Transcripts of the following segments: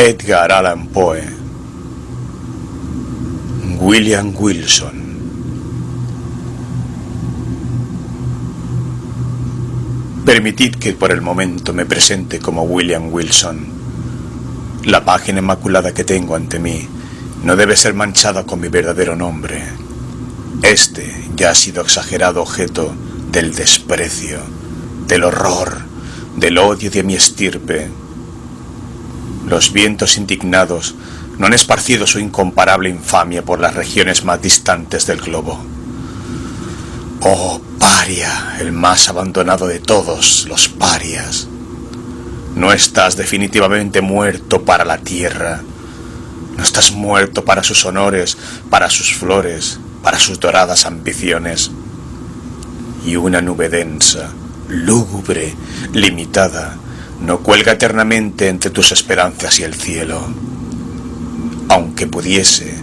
Edgar Allan Poe, William Wilson. Permitid que por el momento me presente como William Wilson. La página inmaculada que tengo ante mí no debe ser manchada con mi verdadero nombre. Este ya ha sido exagerado objeto del desprecio, del horror, del odio de mi estirpe. Los vientos indignados no han esparcido su incomparable infamia por las regiones más distantes del globo. Oh, paria, el más abandonado de todos los parias. No estás definitivamente muerto para la tierra. No estás muerto para sus honores, para sus flores, para sus doradas ambiciones. Y una nube densa, lúgubre, limitada, no cuelga eternamente entre tus esperanzas y el cielo. Aunque pudiese,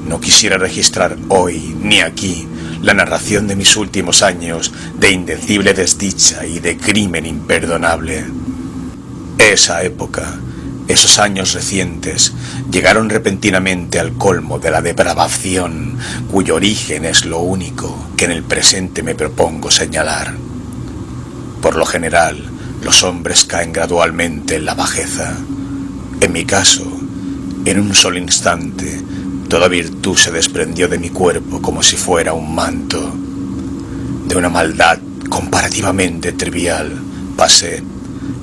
no quisiera registrar hoy, ni aquí, la narración de mis últimos años de indecible desdicha y de crimen imperdonable. Esa época, esos años recientes, llegaron repentinamente al colmo de la depravación, cuyo origen es lo único que en el presente me propongo señalar. Por lo general, los hombres caen gradualmente en la bajeza. En mi caso, en un solo instante, toda virtud se desprendió de mi cuerpo como si fuera un manto. De una maldad comparativamente trivial, pasé,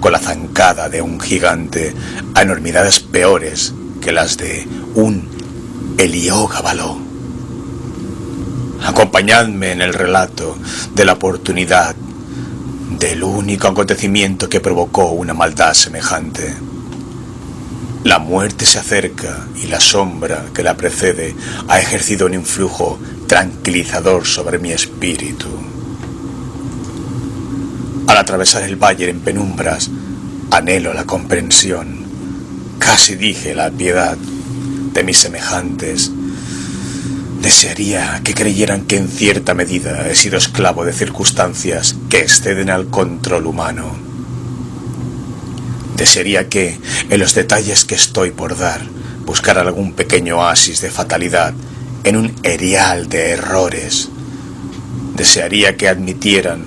con la zancada de un gigante, a enormidades peores que las de un Heliogábalo. Acompañadme en el relato de la oportunidad del único acontecimiento que provocó una maldad semejante. La muerte se acerca y la sombra que la precede ha ejercido un influjo tranquilizador sobre mi espíritu. Al atravesar el valle en penumbras, anhelo la comprensión, casi dije la piedad de mis semejantes. Desearía que creyeran que en cierta medida he sido esclavo de circunstancias que exceden al control humano. Desearía que, en los detalles que estoy por dar, buscaran algún pequeño oasis de fatalidad en un erial de errores. Desearía que admitieran,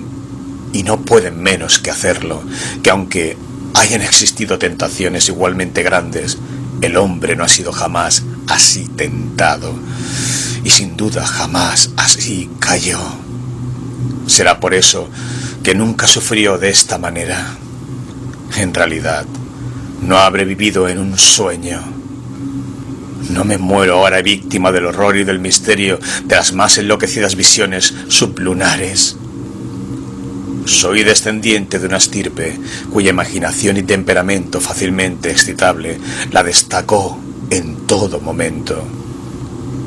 y no pueden menos que hacerlo, que aunque hayan existido tentaciones igualmente grandes, el hombre no ha sido jamás así tentado, y sin duda jamás así cayó. Será por eso que nunca sufrió de esta manera. En realidad, no habré vivido en un sueño. No me muero ahora víctima del horror y del misterio de las más enloquecidas visiones sublunares. Soy descendiente de una estirpe cuya imaginación y temperamento fácilmente excitable la destacó en todo momento.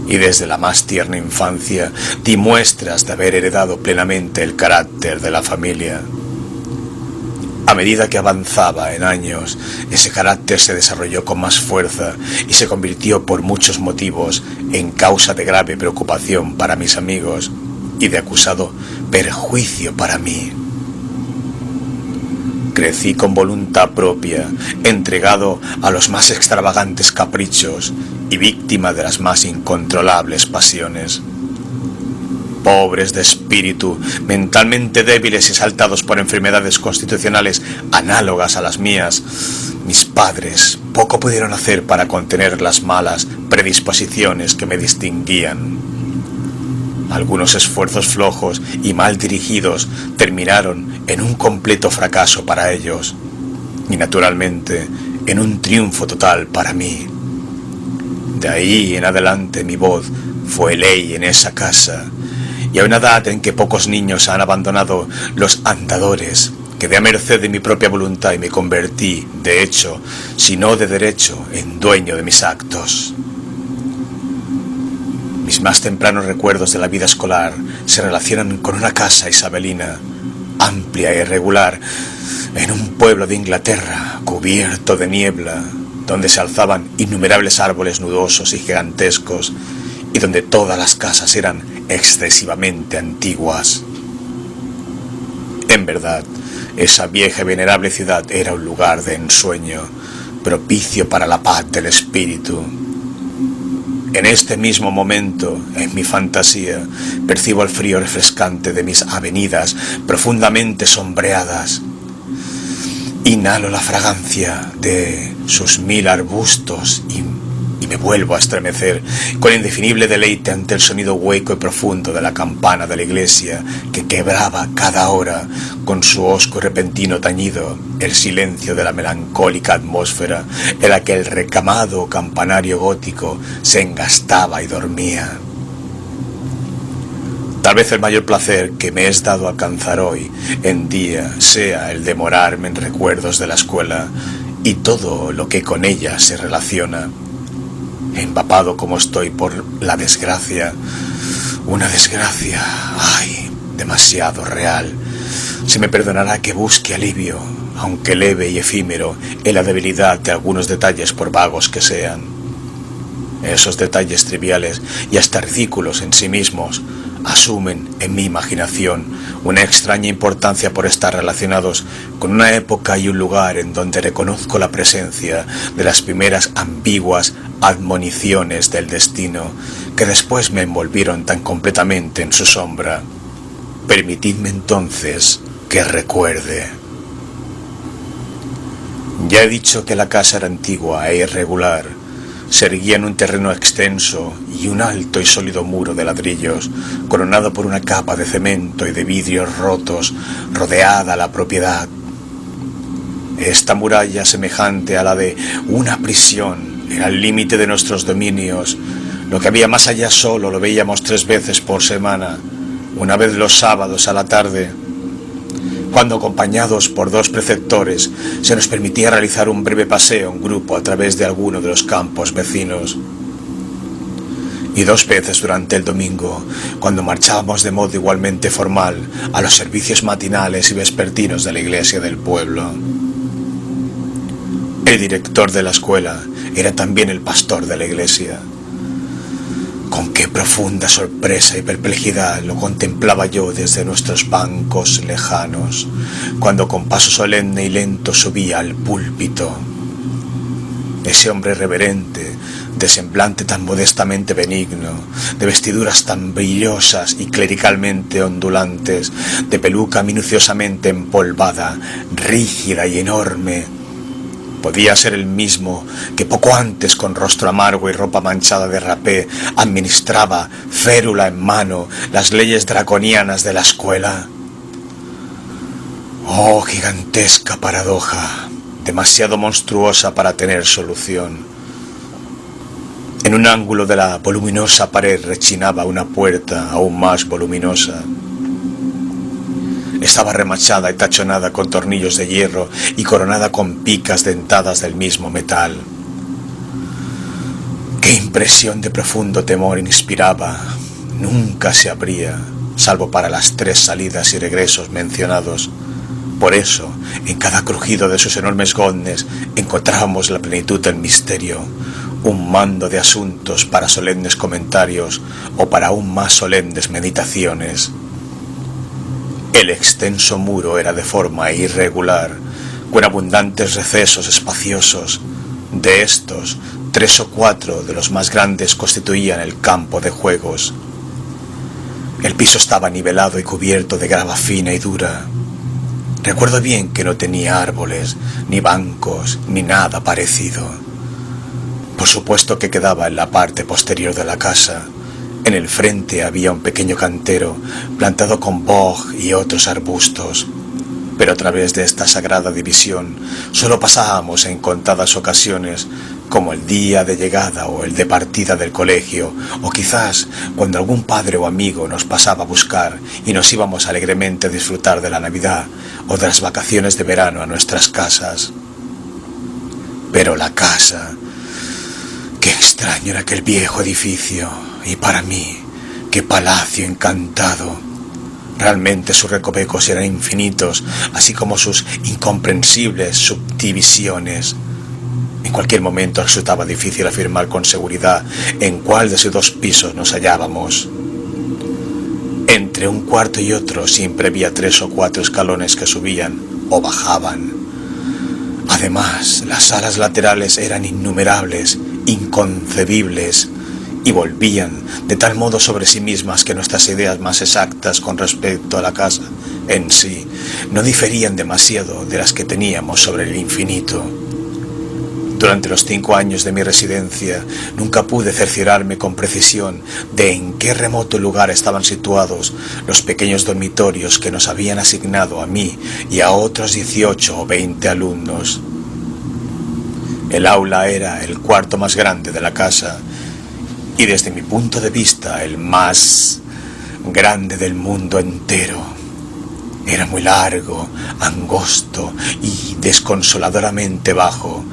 Y desde la más tierna infancia di muestras de haber heredado plenamente el carácter de la familia. A medida que avanzaba en años, ese carácter se desarrolló con más fuerza y se convirtió por muchos motivos en causa de grave preocupación para mis amigos y de acusado perjuicio para mí. Crecí con voluntad propia, entregado a los más extravagantes caprichos y víctima de las más incontrolables pasiones. Pobres de espíritu, mentalmente débiles y asaltados por enfermedades constitucionales análogas a las mías, mis padres poco pudieron hacer para contener las malas predisposiciones que me distinguían. Algunos esfuerzos flojos y mal dirigidos terminaron en un completo fracaso para ellos y naturalmente en un triunfo total para mí. De ahí en adelante mi voz fue ley en esa casa, y a una edad en que pocos niños han abandonado los andadores, quedé a merced de mi propia voluntad y me convertí, de hecho, si no de derecho, en dueño de mis actos. Mis más tempranos recuerdos de la vida escolar se relacionan con una casa isabelina, amplia e irregular, en un pueblo de Inglaterra, cubierto de niebla, donde se alzaban innumerables árboles nudosos y gigantescos, y donde todas las casas eran excesivamente antiguas. En verdad, esa vieja y venerable ciudad era un lugar de ensueño, propicio para la paz del espíritu. En este mismo momento, en mi fantasía, percibo el frío refrescante de mis avenidas profundamente sombreadas. Inhalo la fragancia de sus 1000 arbustos y me vuelvo a estremecer con indefinible deleite ante el sonido hueco y profundo de la campana de la iglesia que quebraba cada hora con su hosco y repentino tañido el silencio de la melancólica atmósfera en la que el recamado campanario gótico se engastaba y dormía. Tal vez el mayor placer que me es dado alcanzar hoy en día sea el demorarme en recuerdos de la escuela y todo lo que con ella se relaciona. Empapado como estoy por la desgracia, una desgracia, ay, demasiado real. Se me perdonará que busque alivio, aunque leve y efímero, en la debilidad de algunos detalles por vagos que sean. Esos detalles triviales y hasta ridículos en sí mismos asumen en mi imaginación una extraña importancia por estar relacionados con una época y un lugar en donde reconozco la presencia de las primeras ambiguas admoniciones del destino que después me envolvieron tan completamente en su sombra. Permitidme entonces que recuerde. Ya he dicho que la casa era antigua e irregular. Se erguía en un terreno extenso y un alto y sólido muro de ladrillos, coronado por una capa de cemento y de vidrios rotos, rodeada la propiedad. Esta muralla, semejante a la de una prisión, era el límite de nuestros dominios. Lo que había más allá solo lo veíamos 3 veces por semana, una vez los sábados a la tarde, cuando acompañados por 2 preceptores se nos permitía realizar un breve paseo en grupo a través de alguno de los campos vecinos. Y 2 veces durante el domingo, cuando marchábamos de modo igualmente formal a los servicios matinales y vespertinos de la iglesia del pueblo. El director de la escuela era también el pastor de la iglesia. Con qué profunda sorpresa y perplejidad lo contemplaba yo desde nuestros bancos lejanos, cuando con paso solemne y lento subía al púlpito. Ese hombre reverente, de semblante tan modestamente benigno, de vestiduras tan brillosas y clericalmente ondulantes, de peluca minuciosamente empolvada, rígida y enorme, podía ser el mismo que poco antes, con rostro amargo y ropa manchada de rapé, administraba, férula en mano, las leyes draconianas de la escuela. Oh, gigantesca paradoja, demasiado monstruosa para tener solución. En un ángulo de la voluminosa pared rechinaba una puerta aún más voluminosa. Estaba remachada y tachonada con tornillos de hierro y coronada con picas dentadas del mismo metal. ¡Qué impresión de profundo temor inspiraba! Nunca se abría, salvo para las 3 salidas y regresos mencionados. Por eso, en cada crujido de sus enormes goznes encontrábamos la plenitud del misterio, un mando de asuntos para solemnes comentarios o para aún más solemnes meditaciones. El extenso muro era de forma irregular, con abundantes recesos espaciosos. De estos, 3 o 4 de los más grandes constituían el campo de juegos. El piso estaba nivelado y cubierto de grava fina y dura. Recuerdo bien que no tenía árboles, ni bancos, ni nada parecido. Por supuesto que quedaba en la parte posterior de la casa. En el frente había un pequeño cantero plantado con boj y otros arbustos, pero a través de esta sagrada división solo pasábamos en contadas ocasiones, como el día de llegada o el de partida del colegio, o quizás cuando algún padre o amigo nos pasaba a buscar y nos íbamos alegremente a disfrutar de la Navidad o de las vacaciones de verano a nuestras casas. Pero la casa, qué extraño era aquel viejo edificio. Y para mí, qué palacio encantado. Realmente sus recovecos eran infinitos, así como sus incomprensibles subdivisiones. En cualquier momento resultaba difícil afirmar con seguridad en cuál de sus 2 pisos nos hallábamos. Entre un cuarto y otro siempre había 3 o 4 escalones que subían o bajaban. Además, las salas laterales eran innumerables, inconcebibles, y volvían de tal modo sobre sí mismas que nuestras ideas más exactas con respecto a la casa en sí no diferían demasiado de las que teníamos sobre el infinito. Durante los 5 años de mi residencia nunca pude cerciorarme con precisión de en qué remoto lugar estaban situados los pequeños dormitorios que nos habían asignado a mí y a otros 18 o 20 alumnos. El aula era el cuarto más grande de la casa y desde mi punto de vista el más grande del mundo entero. Era muy largo, angosto y desconsoladoramente bajo,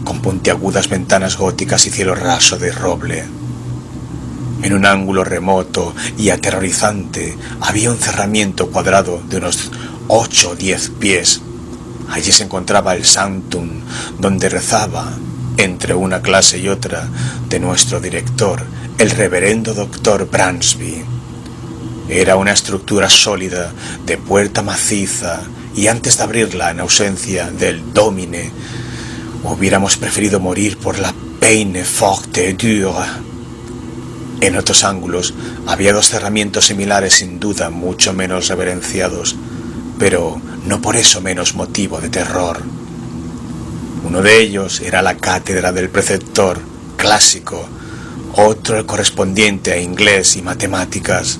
con puntiagudas ventanas góticas y cielo raso de roble. En un ángulo remoto y aterrorizante había un cerramiento cuadrado de unos 8 o 10 pies. Allí se encontraba el sanctum, donde rezaba, entre una clase y otra, de nuestro director, el reverendo doctor Bransby. Era una estructura sólida, de puerta maciza, y antes de abrirla, en ausencia del Domine, hubiéramos preferido morir por la peine forte et dure. En otros ángulos había 2 cerramientos similares, sin duda mucho menos reverenciados, pero no por eso menos motivo de terror. Uno de ellos era la cátedra del preceptor clásico, otro el correspondiente a inglés y matemáticas.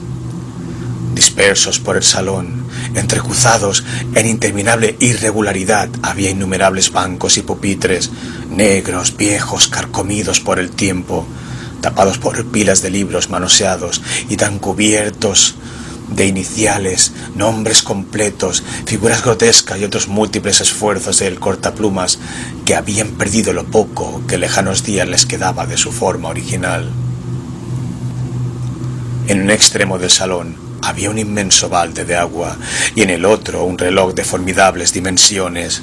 Dispersos por el salón, entrecruzados en interminable irregularidad, había innumerables bancos y pupitres, negros, viejos, carcomidos por el tiempo, tapados por pilas de libros manoseados y tan cubiertos de iniciales, nombres completos, figuras grotescas y otros múltiples esfuerzos del cortaplumas que habían perdido lo poco que lejanos días les quedaba de su forma original. En un extremo del salón había un inmenso balde de agua y en el otro un reloj de formidables dimensiones.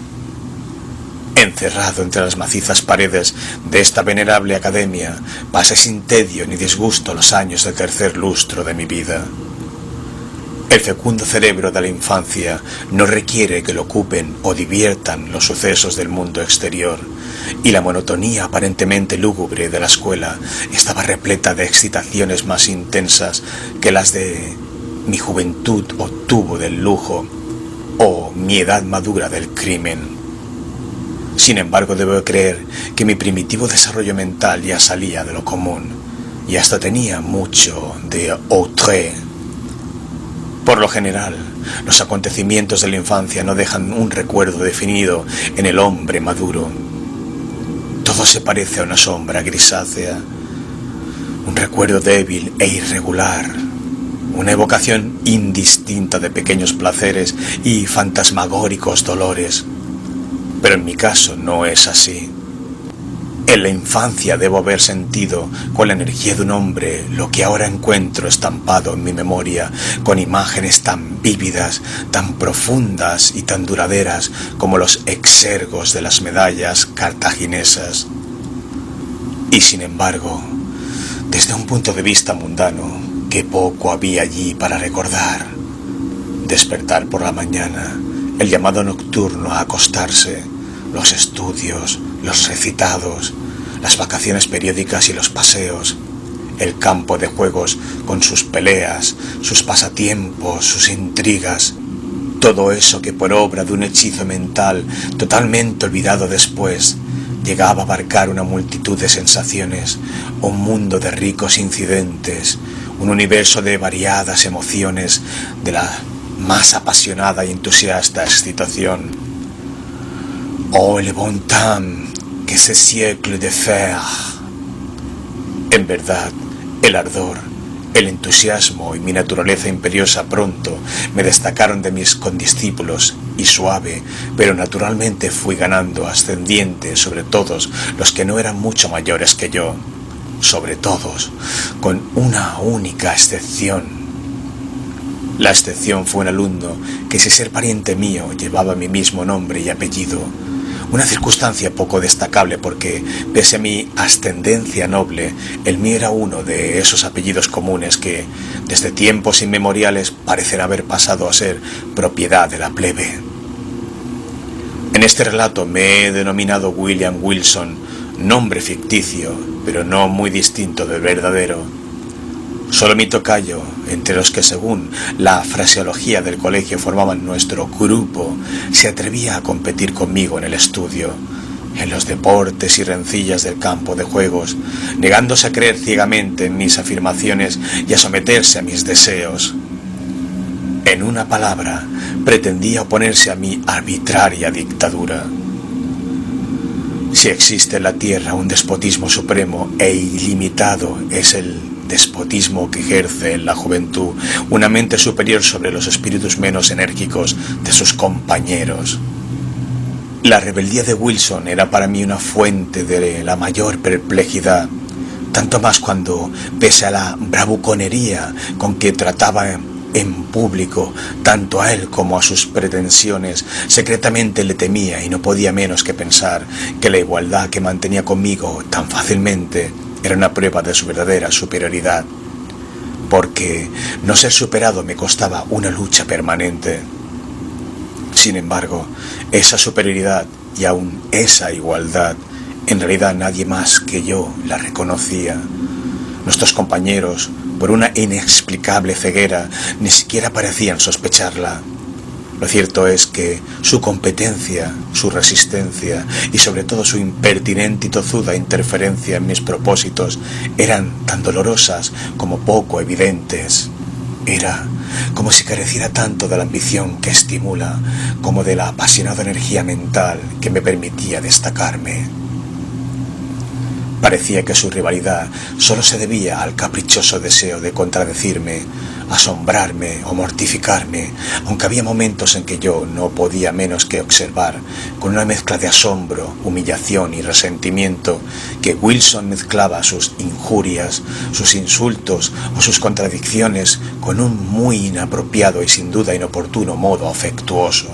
Encerrado entre las macizas paredes de esta venerable academia, pasé sin tedio ni disgusto los años del tercer lustro de mi vida. El fecundo cerebro de la infancia no requiere que lo ocupen o diviertan los sucesos del mundo exterior, y la monotonía aparentemente lúgubre de la escuela estaba repleta de excitaciones más intensas que las de mi juventud obtuvo del lujo o mi edad madura del crimen. Sin embargo, debo creer que mi primitivo desarrollo mental ya salía de lo común y hasta tenía mucho de outré. Por lo general, los acontecimientos de la infancia no dejan un recuerdo definido en el hombre maduro. Todo se parece a una sombra grisácea, un recuerdo débil e irregular, una evocación indistinta de pequeños placeres y fantasmagóricos dolores. Pero en mi caso no es así. En la infancia debo haber sentido con la energía de un hombre lo que ahora encuentro estampado en mi memoria con imágenes tan vívidas, tan profundas y tan duraderas como los exergos de las medallas cartaginesas. Y sin embargo, desde un punto de vista mundano, qué poco había allí para recordar. Despertar por la mañana, el llamado nocturno a acostarse, los estudios, los recitados, las vacaciones periódicas y los paseos, el campo de juegos con sus peleas, sus pasatiempos, sus intrigas, todo eso que por obra de un hechizo mental totalmente olvidado después, llegaba a abarcar una multitud de sensaciones, un mundo de ricos incidentes, un universo de variadas emociones, de la más apasionada y entusiasta excitación. Oh, le bon temps, que ce siècle de fer. En verdad, el ardor, el entusiasmo y mi naturaleza imperiosa pronto me destacaron de mis condiscípulos y suave, pero naturalmente fui ganando ascendiente sobre todos los que no eran mucho mayores que yo, sobre todos, con una única excepción. La excepción fue un alumno que, sin ser pariente mío, llevaba mi mismo nombre y apellido. Una circunstancia poco destacable porque, pese a mi ascendencia noble, el mío era uno de esos apellidos comunes que, desde tiempos inmemoriales, parecen haber pasado a ser propiedad de la plebe. En este relato me he denominado William Wilson, nombre ficticio, pero no muy distinto del verdadero. Solo mi tocayo, entre los que según la fraseología del colegio formaban nuestro grupo, se atrevía a competir conmigo en el estudio, en los deportes y rencillas del campo de juegos, negándose a creer ciegamente en mis afirmaciones y a someterse a mis deseos. En una palabra, pretendía oponerse a mi arbitraria dictadura. Si existe en la tierra un despotismo supremo e ilimitado, es el despotismo que ejerce en la juventud una mente superior sobre los espíritus menos enérgicos de sus compañeros. La rebeldía de Wilson era para mí una fuente de la mayor perplejidad, tanto más cuando, pese a la bravuconería con que trataba en público, tanto a él como a sus pretensiones, secretamente le temía y no podía menos que pensar que la igualdad que mantenía conmigo tan fácilmente era una prueba de su verdadera superioridad, porque no ser superado me costaba una lucha permanente. Sin embargo, esa superioridad y aún esa igualdad, en realidad nadie más que yo la reconocía. Nuestros compañeros, por una inexplicable ceguera, ni siquiera parecían sospecharla. Lo cierto es que su competencia, su resistencia y sobre todo su impertinente y tozuda interferencia en mis propósitos eran tan dolorosas como poco evidentes. Era como si careciera tanto de la ambición que estimula como de la apasionada energía mental que me permitía destacarme. Parecía que su rivalidad solo se debía al caprichoso deseo de contradecirme, asombrarme o mortificarme, aunque había momentos en que yo no podía menos que observar, con una mezcla de asombro, humillación y resentimiento, que Wilson mezclaba sus injurias, sus insultos o sus contradicciones con un muy inapropiado y sin duda inoportuno modo afectuoso.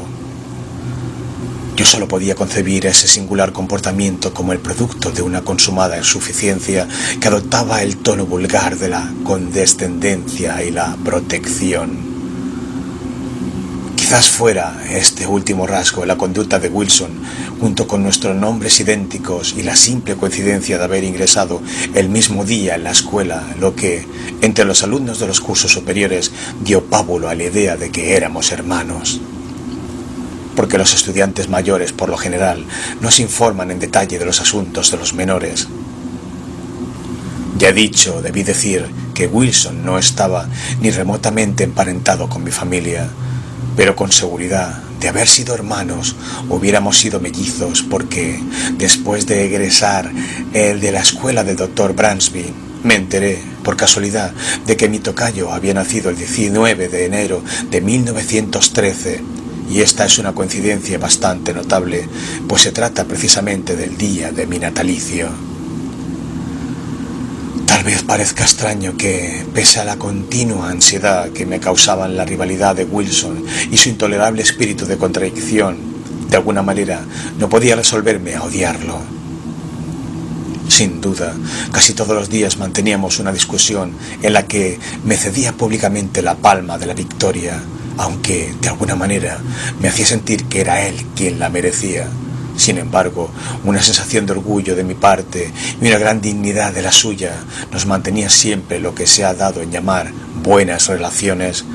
Yo solo podía concebir ese singular comportamiento como el producto de una consumada insuficiencia que adoptaba el tono vulgar de la condescendencia y la protección. Quizás fuera este último rasgo en la conducta de Wilson, junto con nuestros nombres idénticos y la simple coincidencia de haber ingresado el mismo día en la escuela, lo que, entre los alumnos de los cursos superiores, dio pábulo a la idea de que éramos hermanos. Porque los estudiantes mayores, por lo general, no se informan en detalle de los asuntos de los menores. Ya he dicho, debí decir, que Wilson no estaba ni remotamente emparentado con mi familia, pero con seguridad, de haber sido hermanos, hubiéramos sido mellizos, porque después de egresar el de la escuela del Dr. Bransby, me enteré, por casualidad, de que mi tocayo había nacido el 19 de enero de 1913, y esta es una coincidencia bastante notable, pues se trata precisamente del día de mi natalicio. Tal vez parezca extraño que, pese a la continua ansiedad que me causaban la rivalidad de Wilson y su intolerable espíritu de contradicción, de alguna manera no podía resolverme a odiarlo. Sin duda, casi todos los días manteníamos una discusión en la que me cedía públicamente la palma de la victoria, aunque de alguna manera me hacía sentir que era él quien la merecía. Sin embargo, una sensación de orgullo de mi parte y una gran dignidad de la suya nos mantenía siempre lo que se ha dado en llamar buenas relaciones,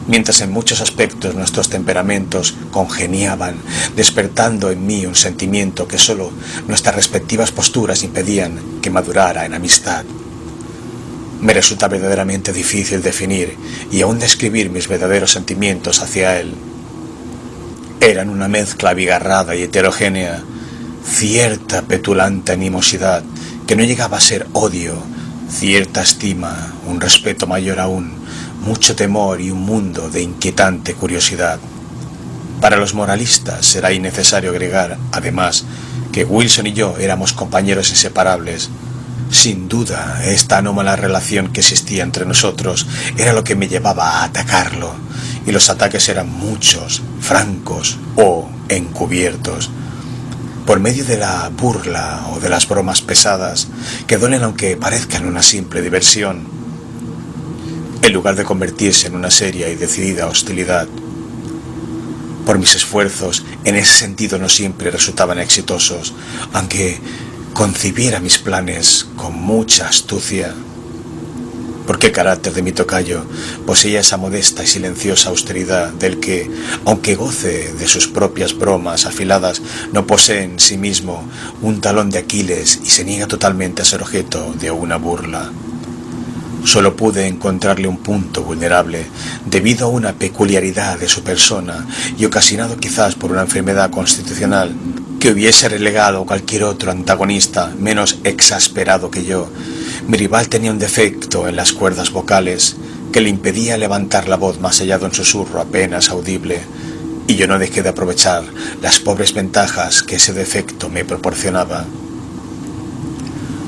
mientras en muchos aspectos nuestros temperamentos congeniaban, despertando en mí un sentimiento que solo nuestras respectivas posturas impedían que madurara en amistad. Me resulta verdaderamente difícil definir y aún describir mis verdaderos sentimientos hacia él. Eran una mezcla abigarrada y heterogénea, cierta petulante animosidad que no llegaba a ser odio, cierta estima, un respeto mayor aún, mucho temor y un mundo de inquietante curiosidad. Para los moralistas será innecesario agregar, además, que Wilson y yo éramos compañeros inseparables. Sin duda, esta anómala relación que existía entre nosotros era lo que me llevaba a atacarlo, y los ataques eran muchos, francos o encubiertos. Por medio de la burla o de las bromas pesadas, que duelen aunque parezcan una simple diversión, en lugar de convertirse en una seria y decidida hostilidad. por mis esfuerzos en ese sentido no siempre resultaban exitosos, aunque concibiera mis planes con mucha astucia. Porque el carácter de mi tocayo poseía esa modesta y silenciosa austeridad del que, aunque goce de sus propias bromas afiladas, no posee en sí mismo un talón de Aquiles y se niega totalmente a ser objeto de una burla. Solo pude encontrarle un punto vulnerable debido a una peculiaridad de su persona y ocasionado quizás por una enfermedad constitucional que hubiese relegado a cualquier otro antagonista menos exasperado que yo. Mi rival tenía un defecto en las cuerdas vocales que le impedía levantar la voz más allá de un susurro apenas audible, y yo no dejé de aprovechar las pobres ventajas que ese defecto me proporcionaba.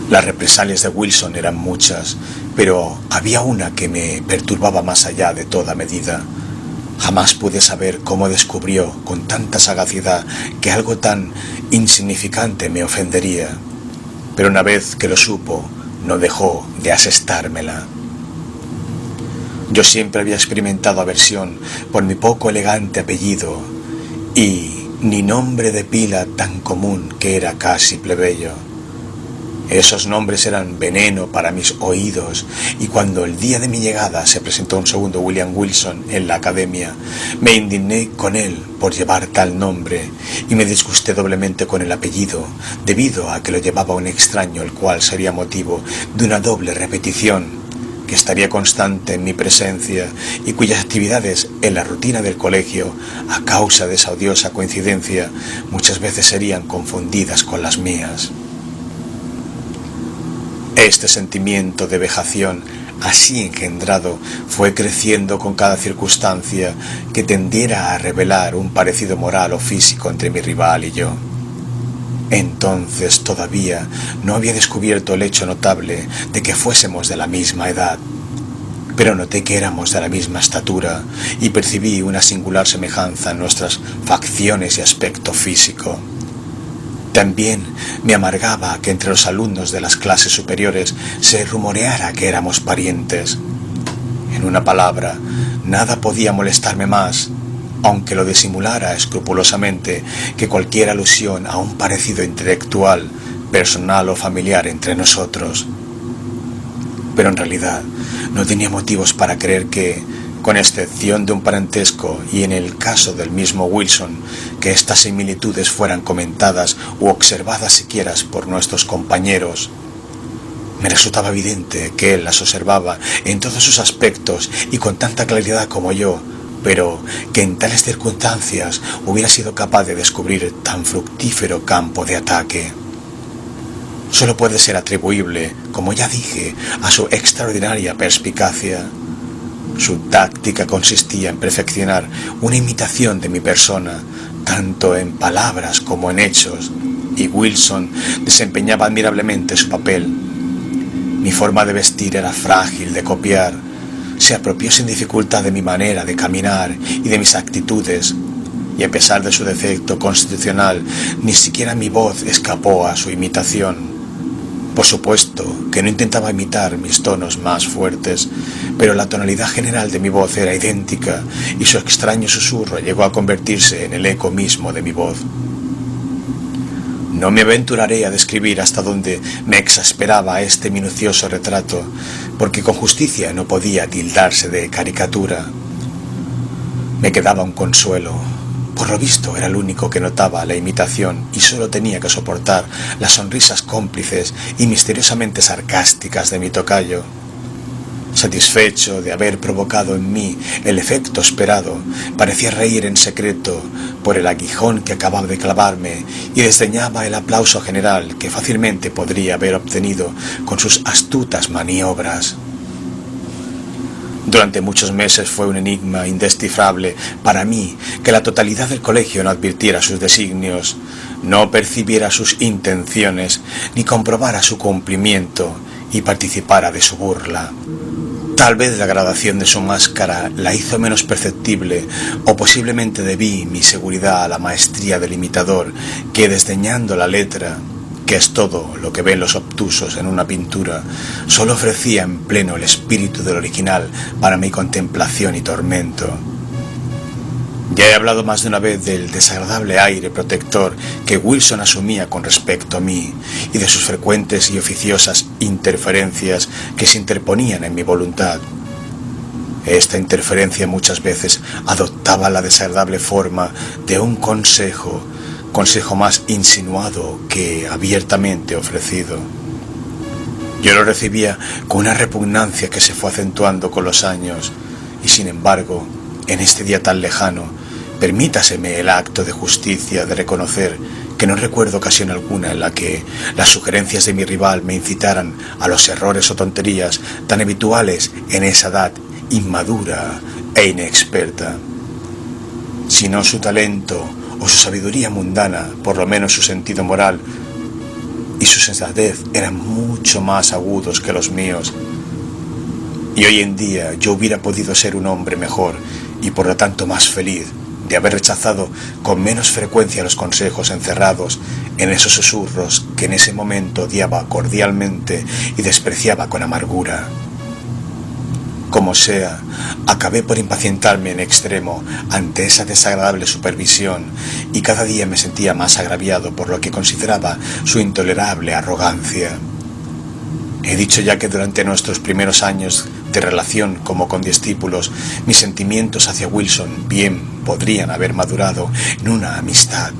Las represalias de Wilson eran muchas, pero había una que me perturbaba más allá de toda medida. Jamás pude saber cómo descubrió con tanta sagacidad que algo tan insignificante me ofendería, pero una vez que lo supo, no dejó de asestármela. Yo siempre había experimentado aversión por mi poco elegante apellido y ni nombre de pila tan común que era casi plebeyo. Esos nombres eran veneno para mis oídos, y cuando el día de mi llegada se presentó un segundo William Wilson en la academia, me indigné con él por llevar tal nombre, y me disgusté doblemente con el apellido, debido a que lo llevaba un extraño, el cual sería motivo de una doble repetición, que estaría constante en mi presencia, y cuyas actividades en la rutina del colegio, a causa de esa odiosa coincidencia, muchas veces serían confundidas con las mías. Este sentimiento de vejación, así engendrado, fue creciendo con cada circunstancia que tendiera a revelar un parecido moral o físico entre mi rival y yo. Entonces todavía no había descubierto el hecho notable de que fuésemos de la misma edad, pero noté que éramos de la misma estatura y percibí una singular semejanza en nuestras facciones y aspecto físico. También me amargaba que entre los alumnos de las clases superiores se rumoreara que éramos parientes. En una palabra, nada podía molestarme más, aunque lo disimulara escrupulosamente, que cualquier alusión a un parecido intelectual, personal o familiar entre nosotros. Pero en realidad no tenía motivos para creer que, con excepción de un parentesco y en el caso del mismo Wilson, que estas similitudes fueran comentadas u observadas siquiera por nuestros compañeros. Me resultaba evidente que él las observaba en todos sus aspectos y con tanta claridad como yo, pero que en tales circunstancias hubiera sido capaz de descubrir tan fructífero campo de ataque. Solo puede ser atribuible, como ya dije, a su extraordinaria perspicacia. Su táctica consistía en perfeccionar una imitación de mi persona, tanto en palabras como en hechos, y Wilson desempeñaba admirablemente su papel. Mi forma de vestir era frágil de copiar, se apropió sin dificultad de mi manera de caminar y de mis actitudes, y a pesar de su defecto constitucional, ni siquiera mi voz escapó a su imitación. Por supuesto que no intentaba imitar mis tonos más fuertes, pero la tonalidad general de mi voz era idéntica y su extraño susurro llegó a convertirse en el eco mismo de mi voz. No me aventuraré a describir hasta dónde me exasperaba este minucioso retrato, porque con justicia no podía tildarse de caricatura. Me quedaba un consuelo. Por lo visto era el único que notaba la imitación y solo tenía que soportar las sonrisas cómplices y misteriosamente sarcásticas de mi tocayo. Satisfecho de haber provocado en mí el efecto esperado, parecía reír en secreto por el aguijón que acababa de clavarme y desdeñaba el aplauso general que fácilmente podría haber obtenido con sus astutas maniobras. Durante muchos meses fue un enigma indescifrable para mí que la totalidad del colegio no advirtiera sus designios, no percibiera sus intenciones, ni comprobara su cumplimiento y participara de su burla. Tal vez la gradación de su máscara la hizo menos perceptible, o posiblemente debí mi seguridad a la maestría del imitador, que desdeñando la letra, que es todo lo que ven los obtusos en una pintura, solo ofrecía en pleno el espíritu del original para mi contemplación y tormento. Ya he hablado más de una vez del desagradable aire protector que Wilson asumía con respecto a mí y de sus frecuentes y oficiosas interferencias que se interponían en mi voluntad. Esta interferencia muchas veces adoptaba la desagradable forma de un consejo más insinuado que abiertamente ofrecido. Yo lo recibía con una repugnancia que se fue acentuando con los años, y sin embargo, en este día tan lejano, permítaseme el acto de justicia de reconocer que no recuerdo ocasión alguna en la que las sugerencias de mi rival me incitaran a los errores o tonterías tan habituales en esa edad inmadura e inexperta. Si no su talento o su sabiduría mundana, por lo menos su sentido moral y su sensatez eran mucho más agudos que los míos. Y hoy en día yo hubiera podido ser un hombre mejor y por lo tanto más feliz de haber rechazado con menos frecuencia los consejos encerrados en esos susurros que en ese momento odiaba cordialmente y despreciaba con amargura. Como sea, acabé por impacientarme en extremo ante esa desagradable supervisión y cada día me sentía más agraviado por lo que consideraba su intolerable arrogancia. He dicho ya que durante nuestros primeros años de relación como condiscípulos, mis sentimientos hacia Wilson bien podrían haber madurado en una amistad.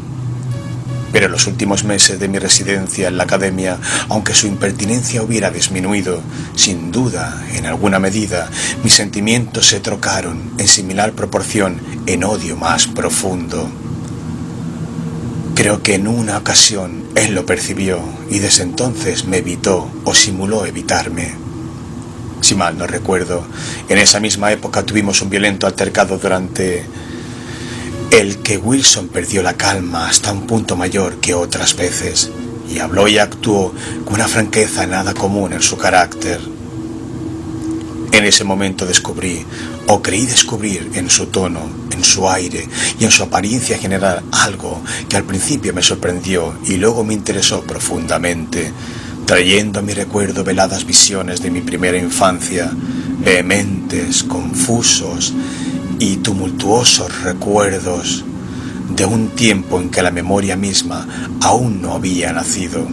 Pero en los últimos meses de mi residencia en la academia, aunque su impertinencia hubiera disminuido, sin duda, en alguna medida, mis sentimientos se trocaron en similar proporción en odio más profundo. Creo que en una ocasión él lo percibió y desde entonces me evitó o simuló evitarme. Si mal no recuerdo, en esa misma época tuvimos un violento altercado durante el que Wilson perdió la calma hasta un punto mayor que otras veces y habló y actuó con una franqueza nada común en su carácter. En ese momento descubrí, o creí descubrir en su tono, en su aire y en su apariencia general algo que al principio me sorprendió y luego me interesó profundamente, trayendo a mi recuerdo veladas visiones de mi primera infancia, vehementes, confusos y tumultuosos recuerdos de un tiempo en que la memoria misma aún no había nacido.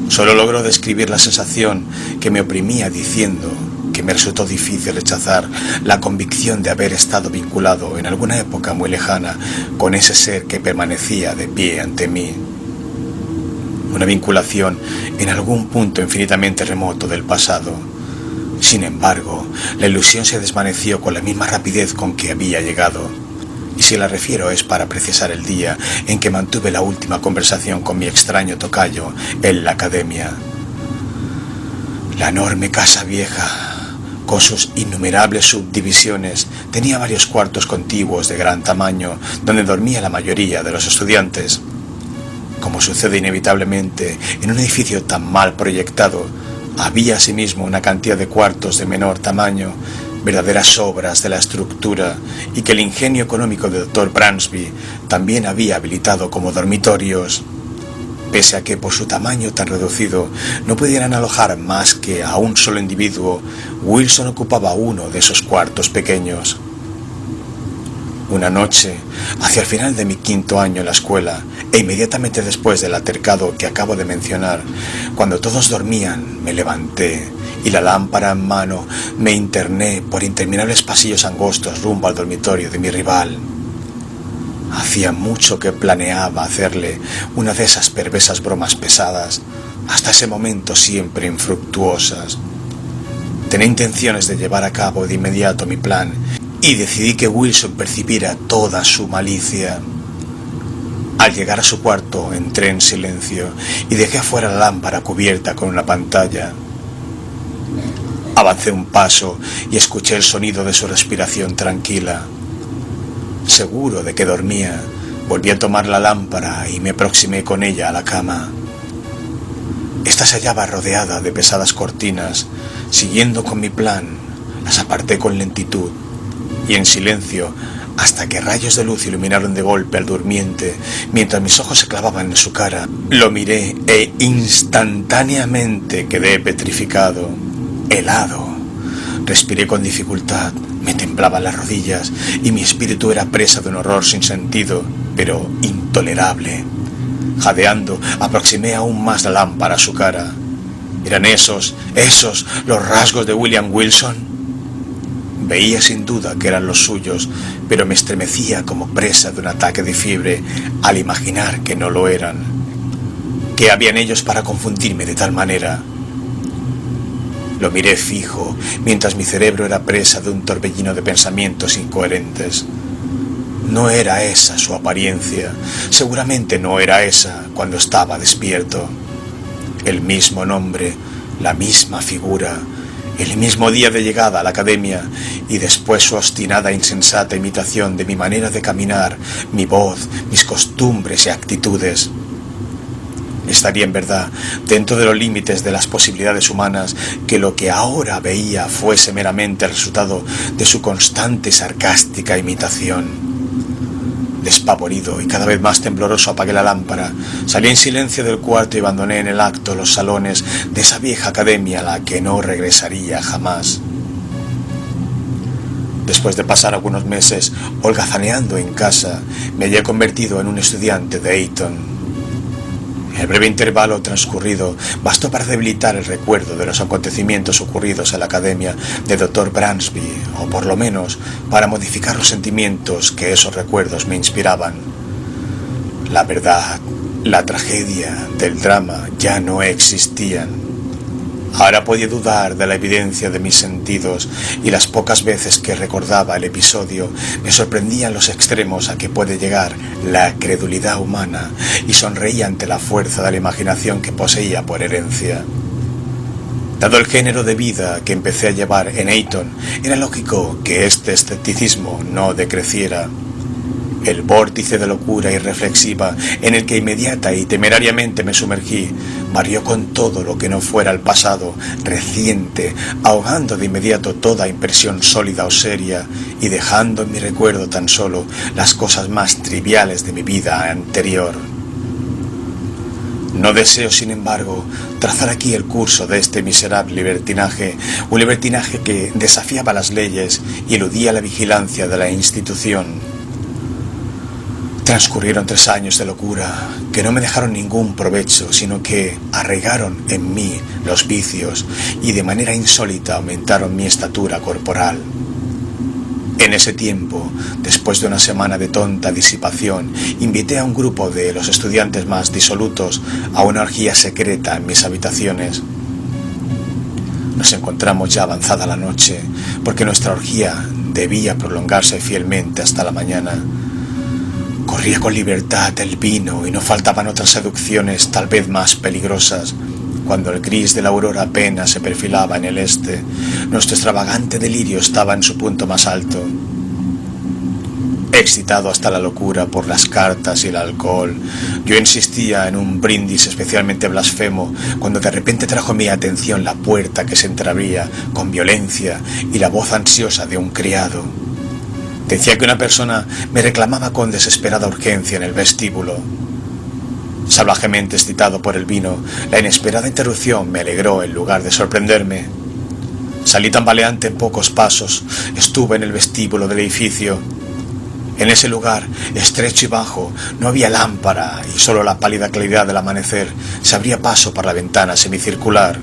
Solo logro describir la sensación que me oprimía diciendo que me resultó difícil rechazar la convicción de haber estado vinculado en alguna época muy lejana con ese ser que permanecía de pie ante mí. Una vinculación en algún punto infinitamente remoto del pasado. Sin embargo, la ilusión se desvaneció con la misma rapidez con que había llegado. Y si la refiero es para precisar el día en que mantuve la última conversación con mi extraño tocayo en la academia. La enorme casa vieja, con sus innumerables subdivisiones, tenía varios cuartos contiguos de gran tamaño donde dormía la mayoría de los estudiantes. Como sucede inevitablemente en un edificio tan mal proyectado, había asimismo una cantidad de cuartos de menor tamaño, verdaderas obras de la estructura, y que el ingenio económico del Dr. Bransby también había habilitado como dormitorios. Pese a que por su tamaño tan reducido no pudieran alojar más que a un solo individuo, Wilson ocupaba uno de esos cuartos pequeños. Una noche, hacia el final de mi quinto año en la escuela, e inmediatamente después del altercado que acabo de mencionar, cuando todos dormían, me levanté y la lámpara en mano me interné por interminables pasillos angostos rumbo al dormitorio de mi rival. Hacía mucho que planeaba hacerle una de esas perversas bromas pesadas, hasta ese momento siempre infructuosas. Tenía intenciones de llevar a cabo de inmediato mi plan y decidí que Wilson percibiera toda su malicia. Al llegar a su cuarto entré en silencio y dejé afuera la lámpara cubierta con una pantalla. Avancé un paso y escuché el sonido de su respiración tranquila. Seguro de que dormía, volví a tomar la lámpara y me aproximé con ella a la cama. Esta se hallaba rodeada de pesadas cortinas. Siguiendo con mi plan, las aparté con lentitud y en silencio hasta que rayos de luz iluminaron de golpe al durmiente. Mientras mis ojos se clavaban en su cara, lo miré e instantáneamente quedé petrificado, helado. Respiré con dificultad, me temblaban las rodillas y mi espíritu era presa de un horror sin sentido, pero intolerable. Jadeando, aproximé aún más la lámpara a su cara. ¿Eran esos los rasgos de William Wilson? Veía sin duda que eran los suyos, pero me estremecía como presa de un ataque de fiebre al imaginar que no lo eran. ¿Qué habían ellos para confundirme de tal manera? Lo miré fijo, mientras mi cerebro era presa de un torbellino de pensamientos incoherentes. No era esa su apariencia, seguramente no era esa cuando estaba despierto. El mismo nombre, la misma figura, el mismo día de llegada a la academia y después su obstinada e insensata imitación de mi manera de caminar, mi voz, mis costumbres y actitudes. Estaría en verdad dentro de los límites de las posibilidades humanas que lo que ahora veía fuese meramente el resultado de su constante y sarcástica imitación. Despavorido y cada vez más tembloroso apagué la lámpara, salí en silencio del cuarto y abandoné en el acto los salones de esa vieja academia a la que no regresaría jamás. Después de pasar algunos meses holgazaneando en casa, me había convertido en un estudiante de Eton. El breve intervalo transcurrido bastó para debilitar el recuerdo de los acontecimientos ocurridos en la academia de Dr. Bransby, o por lo menos para modificar los sentimientos que esos recuerdos me inspiraban. La verdad, la tragedia del drama ya no existían. Ahora podía dudar de la evidencia de mis sentidos y las pocas veces que recordaba el episodio me sorprendían los extremos a que puede llegar la credulidad humana y sonreía ante la fuerza de la imaginación que poseía por herencia. Dado el género de vida que empecé a llevar en Eton, era lógico que este escepticismo no decreciera. El vórtice de locura irreflexiva en el que inmediata y temerariamente me sumergí barrió con todo lo que no fuera el pasado reciente, ahogando de inmediato toda impresión sólida o seria y dejando en mi recuerdo tan solo las cosas más triviales de mi vida anterior. No deseo, sin embargo, trazar aquí el curso de este miserable libertinaje, un libertinaje que desafiaba las leyes y eludía la vigilancia de la institución. Transcurrieron 3 años de locura que no me dejaron ningún provecho, sino que arraigaron en mí los vicios y de manera insólita aumentaron mi estatura corporal. En ese tiempo, después de una semana de tonta disipación, invité a un grupo de los estudiantes más disolutos a una orgía secreta en mis habitaciones. Nos encontramos ya avanzada la noche, porque nuestra orgía debía prolongarse fielmente hasta la mañana. Corría con libertad el vino y no faltaban otras seducciones tal vez más peligrosas. Cuando el gris de la aurora apenas se perfilaba en el este, nuestro extravagante delirio estaba en su punto más alto. Excitado hasta la locura por las cartas y el alcohol, yo insistía en un brindis especialmente blasfemo cuando de repente trajo mi atención la puerta que se entreabría con violencia y la voz ansiosa de un criado. Decía que una persona me reclamaba con desesperada urgencia en el vestíbulo. Salvajemente excitado por el vino, la inesperada interrupción me alegró en lugar de sorprenderme. Salí tambaleante en pocos pasos, estuve en el vestíbulo del edificio. En ese lugar, estrecho y bajo, no había lámpara y solo la pálida claridad del amanecer se abría paso por la ventana semicircular.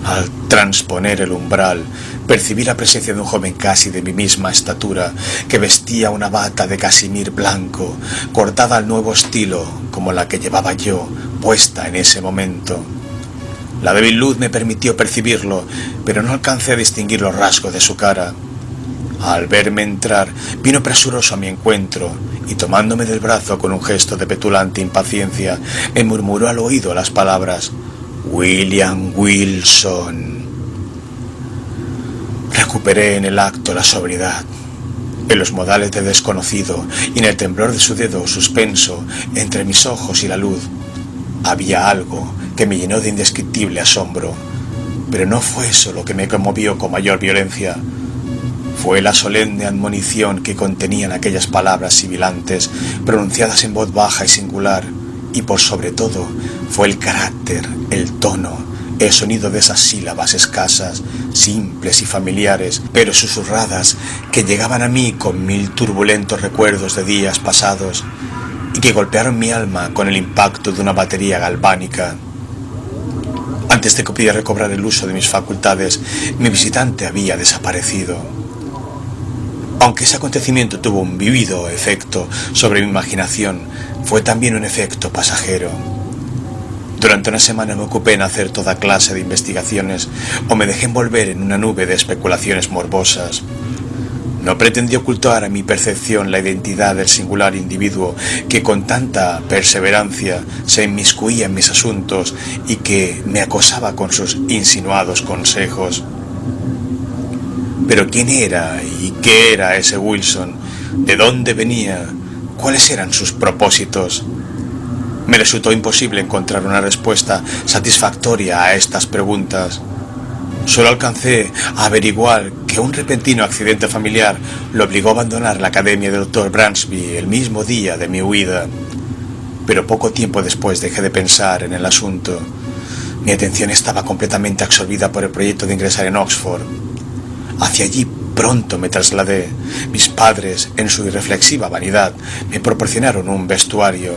Al transponer el umbral, percibí la presencia de un joven casi de mi misma estatura, que vestía una bata de casimir blanco, cortada al nuevo estilo, como la que llevaba yo, puesta en ese momento. La débil luz me permitió percibirlo, pero no alcancé a distinguir los rasgos de su cara. Al verme entrar, vino presuroso a mi encuentro, y tomándome del brazo con un gesto de petulante impaciencia, me murmuró al oído las palabras «William Wilson». Recuperé en el acto la sobriedad. En los modales de desconocido y en el temblor de su dedo suspenso entre mis ojos y la luz, había algo que me llenó de indescriptible asombro. Pero no fue eso lo que me conmovió con mayor violencia. Fue la solemne admonición que contenían aquellas palabras sibilantes, pronunciadas en voz baja y singular, y por sobre todo fue el carácter, el tono, el sonido de esas sílabas escasas, simples y familiares, pero susurradas, que llegaban a mí con 1000 turbulentos recuerdos de días pasados y que golpearon mi alma con el impacto de una batería galvánica. Antes de que pudiera recobrar el uso de mis facultades, mi visitante había desaparecido. Aunque ese acontecimiento tuvo un vívido efecto sobre mi imaginación, fue también un efecto pasajero. Durante una semana me ocupé en hacer toda clase de investigaciones o me dejé envolver en una nube de especulaciones morbosas. No pretendí ocultar a mi percepción la identidad del singular individuo que con tanta perseverancia se inmiscuía en mis asuntos y que me acosaba con sus insinuados consejos. Pero ¿quién era y qué era ese Wilson? ¿De dónde venía? ¿Cuáles eran sus propósitos? Me resultó imposible encontrar una respuesta satisfactoria a estas preguntas. Solo alcancé a averiguar que un repentino accidente familiar lo obligó a abandonar la academia del Dr. Bransby el mismo día de mi huida. Pero poco tiempo después dejé de pensar en el asunto. Mi atención estaba completamente absorbida por el proyecto de ingresar en Oxford. Hacia allí pronto me trasladé. Mis padres, en su irreflexiva vanidad, me proporcionaron un vestuario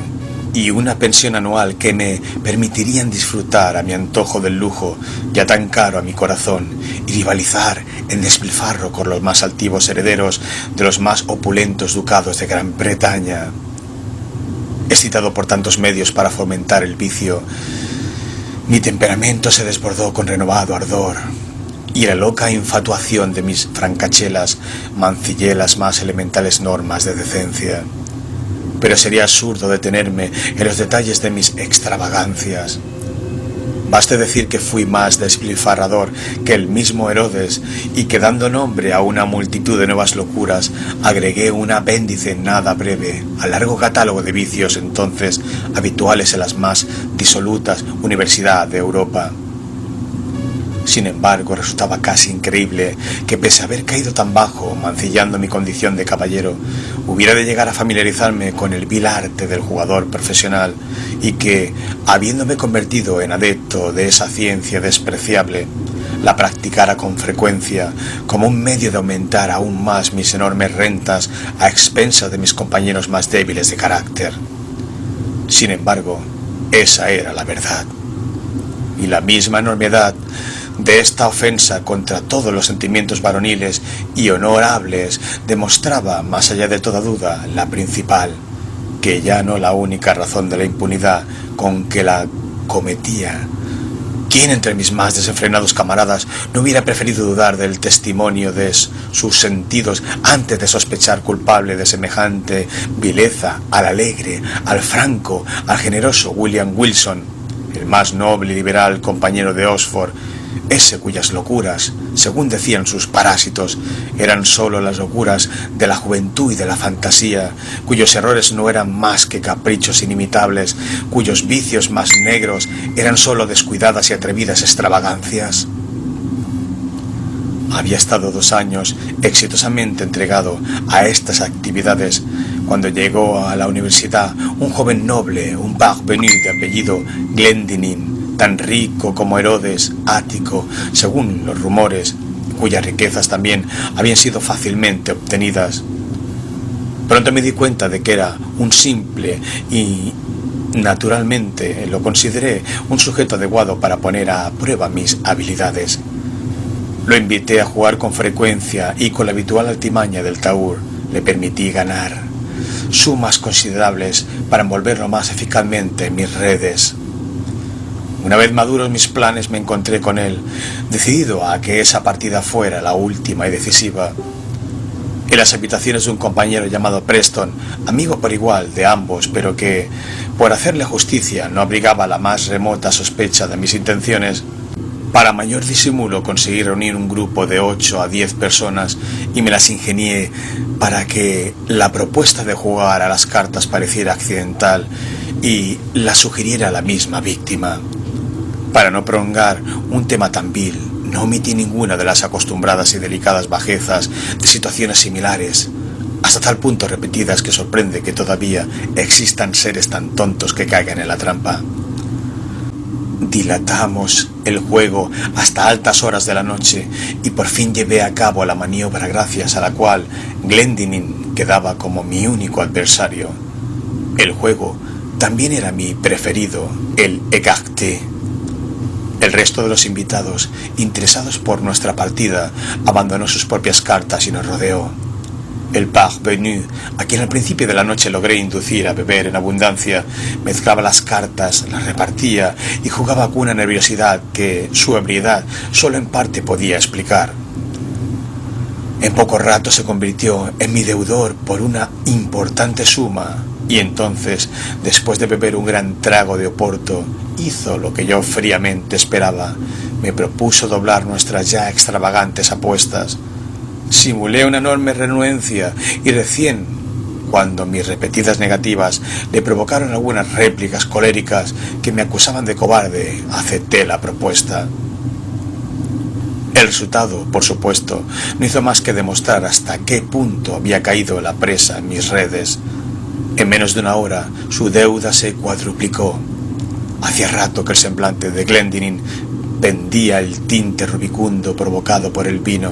y una pensión anual que me permitirían disfrutar a mi antojo del lujo, ya tan caro a mi corazón, y rivalizar en despilfarro con los más altivos herederos de los más opulentos ducados de Gran Bretaña. Excitado por tantos medios para fomentar el vicio, mi temperamento se desbordó con renovado ardor, y la loca infatuación de mis francachelas mancillé las más elementales normas de decencia. Pero sería absurdo detenerme en los detalles de mis extravagancias. Baste decir que fui más despilfarrador que el mismo Herodes y que, dando nombre a una multitud de nuevas locuras, agregué un apéndice nada breve al largo catálogo de vicios entonces habituales en las más disolutas universidades de Europa. Sin embargo, resultaba casi increíble que, pese a haber caído tan bajo, mancillando mi condición de caballero, hubiera de llegar a familiarizarme con el vil arte del jugador profesional y que, habiéndome convertido en adepto de esa ciencia despreciable, la practicara con frecuencia como un medio de aumentar aún más mis enormes rentas a expensas de mis compañeros más débiles de carácter. Sin embargo, esa era la verdad. Y la misma enormidad de esta ofensa contra todos los sentimientos varoniles y honorables demostraba, más allá de toda duda, la principal, que ya no la única razón de la impunidad con que la cometía. ¿Quién entre mis más desenfrenados camaradas no hubiera preferido dudar del testimonio de sus sentidos antes de sospechar culpable de semejante vileza al alegre, al franco, al generoso William Wilson, el más noble y liberal compañero de Oxford, ese cuyas locuras, según decían sus parásitos, eran sólo las locuras de la juventud y de la fantasía, cuyos errores no eran más que caprichos inimitables, cuyos vicios más negros eran sólo descuidadas y atrevidas extravagancias? Había estado 2 años exitosamente entregado a estas actividades cuando llegó a la universidad un joven noble, un parvenu de apellido Glendinning, tan rico como Herodes, ático, según los rumores, cuyas riquezas también habían sido fácilmente obtenidas. Pronto me di cuenta de que era un simple y, naturalmente, lo consideré un sujeto adecuado para poner a prueba mis habilidades. Lo invité a jugar con frecuencia y, con la habitual altimaña del tahur, le permití ganar sumas considerables para envolverlo más eficazmente en mis redes. Una vez maduros mis planes, me encontré con él, decidido a que esa partida fuera la última y decisiva. En las habitaciones de un compañero llamado Preston, amigo por igual de ambos, pero que, por hacerle justicia, no abrigaba la más remota sospecha de mis intenciones, para mayor disimulo conseguí reunir un grupo de 8 a 10 personas y me las ingenié para que la propuesta de jugar a las cartas pareciera accidental y la sugiriera la misma víctima. Para no prolongar un tema tan vil, no omití ninguna de las acostumbradas y delicadas bajezas de situaciones similares, hasta tal punto repetidas que sorprende que todavía existan seres tan tontos que caigan en la trampa. Dilatamos el juego hasta altas horas de la noche y por fin llevé a cabo la maniobra gracias a la cual Glendinning quedaba como mi único adversario. El juego también era mi preferido, el écarté. El resto de los invitados, interesados por nuestra partida, abandonó sus propias cartas y nos rodeó. El parvenu, a quien al principio de la noche logré inducir a beber en abundancia, mezclaba las cartas, las repartía y jugaba con una nerviosidad que su ebriedad solo en parte podía explicar. En poco rato se convirtió en mi deudor por una importante suma y entonces, después de beber un gran trago de oporto, hizo lo que yo fríamente esperaba. Me propuso doblar nuestras ya extravagantes apuestas. Simulé una enorme renuencia y recién, cuando mis repetidas negativas le provocaron algunas réplicas coléricas que me acusaban de cobarde, acepté la propuesta. El resultado, por supuesto, no hizo más que demostrar hasta qué punto había caído la presa en mis redes. En menos de una hora, su deuda se cuadruplicó. Hacía rato que el semblante de Glendinning pendía el tinte rubicundo provocado por el vino.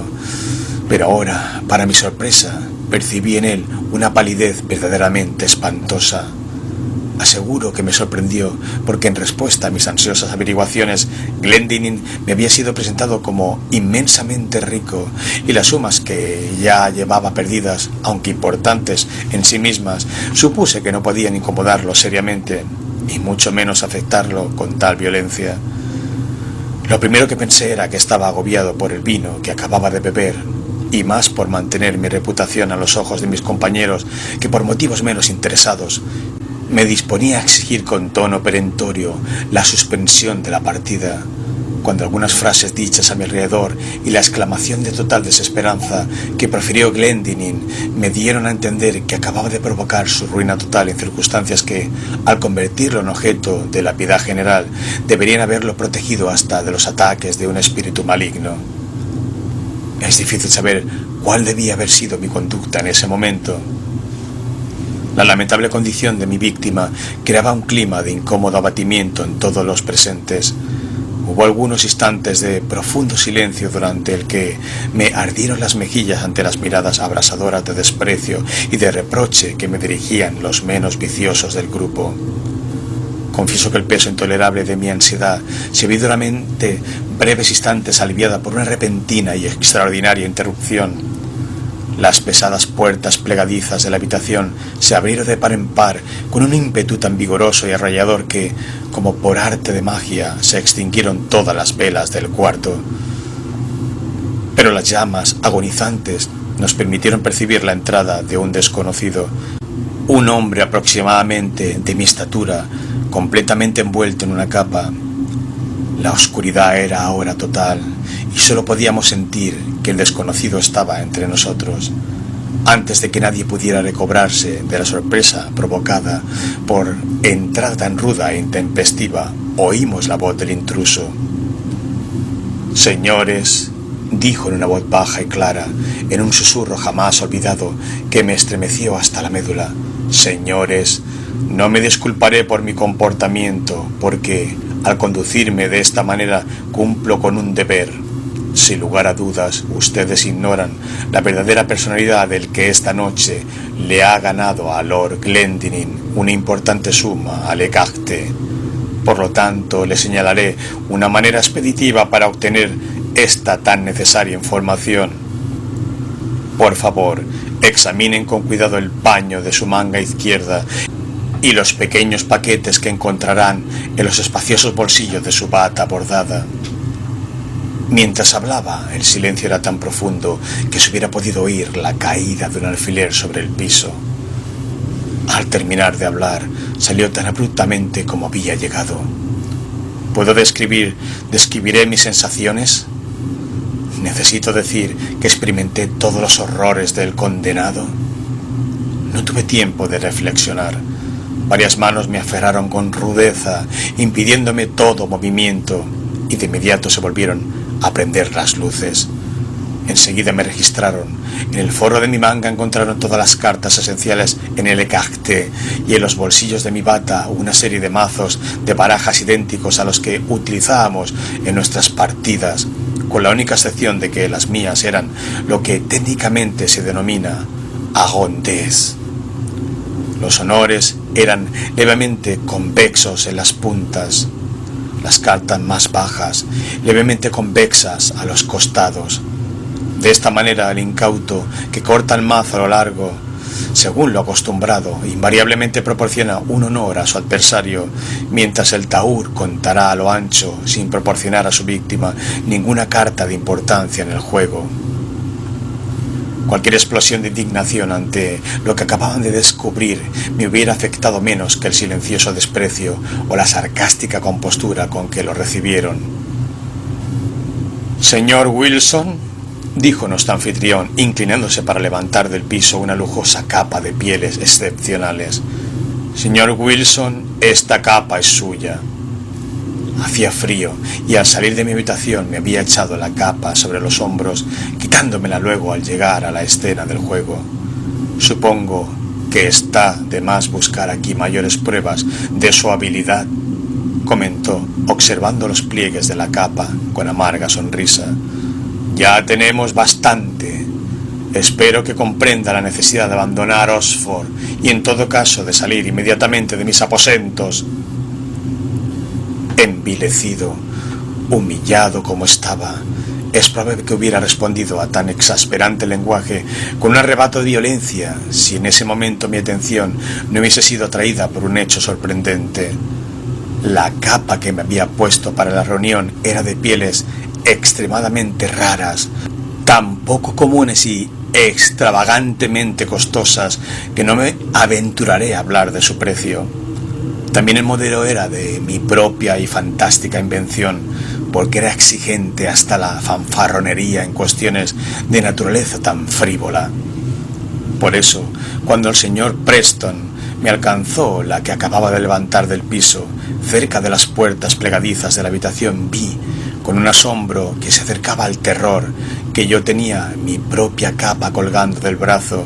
Pero ahora, para mi sorpresa, percibí en él una palidez verdaderamente espantosa. Aseguro que me sorprendió, porque en respuesta a mis ansiosas averiguaciones, Glendinning me había sido presentado como inmensamente rico, y las sumas que ya llevaba perdidas, aunque importantes en sí mismas, supuse que no podían incomodarlo seriamente, y mucho menos afectarlo con tal violencia. Lo primero que pensé era que estaba agobiado por el vino que acababa de beber, y más por mantener mi reputación a los ojos de mis compañeros que por motivos menos interesados. Me disponía a exigir con tono perentorio la suspensión de la partida, cuando algunas frases dichas a mi alrededor y la exclamación de total desesperanza que profirió Glendinning me dieron a entender que acababa de provocar su ruina total en circunstancias que, al convertirlo en objeto de la piedad general, deberían haberlo protegido hasta de los ataques de un espíritu maligno. Es difícil saber cuál debía haber sido mi conducta en ese momento. La lamentable condición de mi víctima creaba un clima de incómodo abatimiento en todos los presentes. Hubo algunos instantes de profundo silencio durante el que me ardieron las mejillas ante las miradas abrasadoras de desprecio y de reproche que me dirigían los menos viciosos del grupo. Confieso que el peso intolerable de mi ansiedad se vio duramente breves instantes aliviada por una repentina y extraordinaria interrupción. Las pesadas puertas plegadizas de la habitación se abrieron de par en par con un ímpetu tan vigoroso y arrollador que, como por arte de magia, se extinguieron todas las velas del cuarto. Pero las llamas agonizantes nos permitieron percibir la entrada de un desconocido, un hombre aproximadamente de mi estatura, completamente envuelto en una capa. La oscuridad era ahora total y solo podíamos sentir que el desconocido estaba entre nosotros. Antes de que nadie pudiera recobrarse de la sorpresa provocada por entrada tan ruda e intempestiva, oímos la voz del intruso. «Señores», dijo en una voz baja y clara, en un susurro jamás olvidado que me estremeció hasta la médula. «Señores, no me disculparé por mi comportamiento, porque al conducirme de esta manera cumplo con un deber. Sin lugar a dudas, ustedes ignoran la verdadera personalidad del que esta noche le ha ganado a Lord Glendinning una importante suma al écarté. Por lo tanto, le señalaré una manera expeditiva para obtener esta tan necesaria información. Por favor, examinen con cuidado el paño de su manga izquierda y los pequeños paquetes que encontrarán en los espaciosos bolsillos de su bata bordada». Mientras hablaba, el silencio era tan profundo que se hubiera podido oír la caída de un alfiler sobre el piso. Al terminar de hablar, salió tan abruptamente como había llegado. ¿Puedo describiré mis sensaciones? ¿Necesito decir que experimenté todos los horrores del condenado? No tuve tiempo de reflexionar. Varias manos me aferraron con rudeza, impidiéndome todo movimiento, y de inmediato se volvieron a prender las luces. Enseguida me registraron. En el forro de mi manga encontraron todas las cartas esenciales en el écarté y en los bolsillos de mi bata una serie de mazos de barajas idénticos a los que utilizábamos en nuestras partidas, con la única excepción de que las mías eran lo que técnicamente se denomina arrondés. Los honores eran levemente convexos en las puntas, las cartas más bajas levemente convexas a los costados. De esta manera el incauto que corta el mazo a lo largo, según lo acostumbrado, invariablemente proporciona un honor a su adversario, mientras el tahúr contará a lo ancho sin proporcionar a su víctima ninguna carta de importancia en el juego. Cualquier explosión de indignación ante lo que acababan de descubrir me hubiera afectado menos que el silencioso desprecio o la sarcástica compostura con que lo recibieron. «Señor Wilson», dijo nuestro anfitrión, inclinándose para levantar del piso una lujosa capa de pieles excepcionales. «Señor Wilson, esta capa es suya». Hacía frío y al salir de mi habitación me había echado la capa sobre los hombros, quitándomela luego al llegar a la escena del juego. Supongo que está de más buscar aquí mayores pruebas de su habilidad, comentó, observando los pliegues de la capa con amarga sonrisa. Ya tenemos bastante. Espero que comprenda la necesidad de abandonar Oxford y en todo caso de salir inmediatamente de mis aposentos. Envilecido, humillado como estaba, es probable que hubiera respondido a tan exasperante lenguaje con un arrebato de violencia si en ese momento mi atención no hubiese sido atraída por un hecho sorprendente. La capa que me había puesto para la reunión era de pieles extremadamente raras, tan poco comunes y extravagantemente costosas que no me aventuraré a hablar de su precio. También el modelo era de mi propia y fantástica invención, porque era exigente hasta la fanfarronería en cuestiones de naturaleza tan frívola. Por eso, cuando el señor Preston me alcanzó la que acababa de levantar del piso, cerca de las puertas plegadizas de la habitación, vi, con un asombro que se acercaba al terror, que yo tenía mi propia capa colgando del brazo,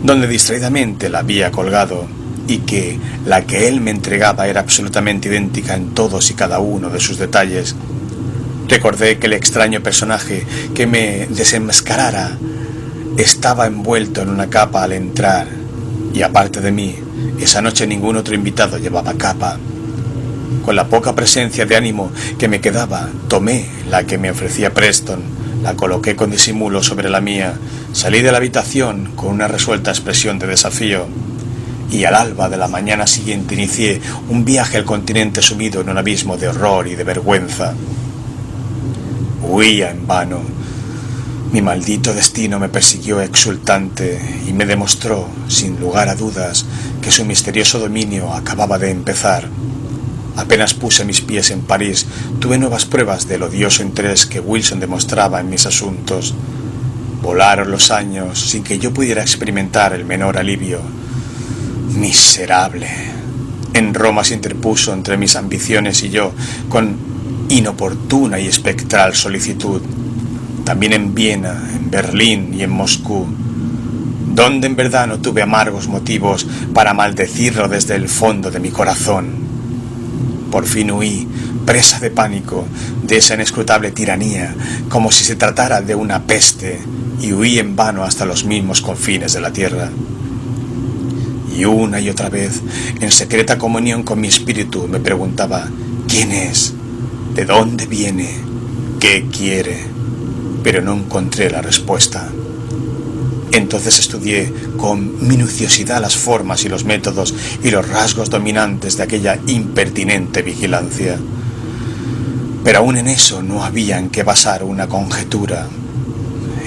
donde distraídamente la había colgado, y que la que él me entregaba era absolutamente idéntica en todos y cada uno de sus detalles. Recordé que el extraño personaje que me desenmascarara estaba envuelto en una capa al entrar, y aparte de mí, esa noche ningún otro invitado llevaba capa. Con la poca presencia de ánimo que me quedaba, tomé la que me ofrecía Preston, la coloqué con disimulo sobre la mía, salí de la habitación con una resuelta expresión de desafío, y al alba de la mañana siguiente inicié un viaje al continente sumido en un abismo de horror y de vergüenza. Huía en vano. Mi maldito destino me persiguió exultante y me demostró, sin lugar a dudas, que su misterioso dominio acababa de empezar. Apenas puse mis pies en París, tuve nuevas pruebas del odioso interés que Wilson demostraba en mis asuntos. Volaron los años sin que yo pudiera experimentar el menor alivio. Miserable. En Roma se interpuso entre mis ambiciones y yo con inoportuna y espectral solicitud. También en Viena, en Berlín y en Moscú, donde en verdad no tuve amargos motivos para maldecirlo desde el fondo de mi corazón. Por fin huí, presa de pánico, de esa inescrutable tiranía, como si se tratara de una peste, y huí en vano hasta los mismos confines de la tierra. Y una y otra vez, en secreta comunión con mi espíritu, me preguntaba, ¿quién es? ¿De dónde viene? ¿Qué quiere? Pero no encontré la respuesta. Entonces estudié con minuciosidad las formas y los métodos y los rasgos dominantes de aquella impertinente vigilancia. Pero aún en eso no había en qué basar una conjetura.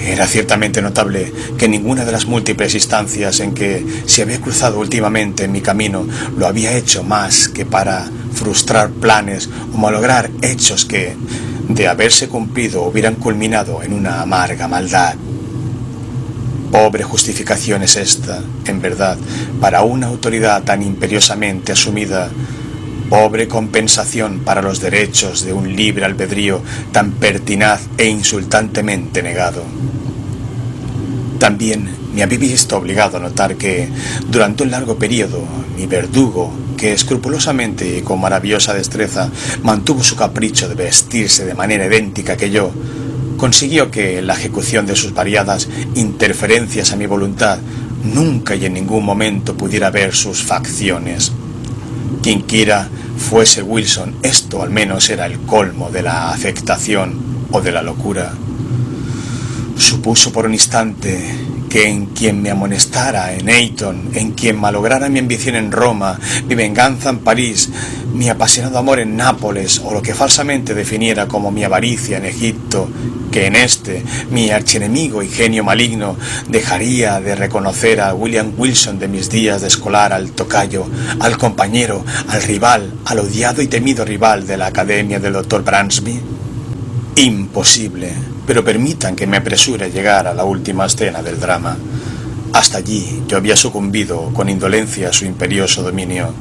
Era ciertamente notable que ninguna de las múltiples instancias en que se había cruzado últimamente en mi camino lo había hecho más que para frustrar planes o malograr hechos que, de haberse cumplido, hubieran culminado en una amarga maldad. Pobre justificación es esta, en verdad, para una autoridad tan imperiosamente asumida. Pobre compensación para los derechos de un libre albedrío tan pertinaz e insultantemente negado. También me había visto obligado a notar que, durante un largo periodo, mi verdugo, que escrupulosamente y con maravillosa destreza mantuvo su capricho de vestirse de manera idéntica que yo, consiguió que, en la ejecución de sus variadas interferencias a mi voluntad, nunca y en ningún momento pudiera ver sus facciones. Quienquiera fuese Wilson, esto al menos era el colmo de la afectación o de la locura. Supuso por un instante que en quien me amonestara en Eton, en quien malograra mi ambición en Roma, mi venganza en París, mi apasionado amor en Nápoles, o lo que falsamente definiera como mi avaricia en Egipto, que en este, mi archienemigo y genio maligno, dejaría de reconocer a William Wilson de mis días de escolar, al tocayo, al compañero, al rival, al odiado y temido rival de la academia del Dr. Bransby. Imposible, pero permitan que me apresure a llegar a la última escena del drama. Hasta allí yo había sucumbido con indolencia a su imperioso dominio.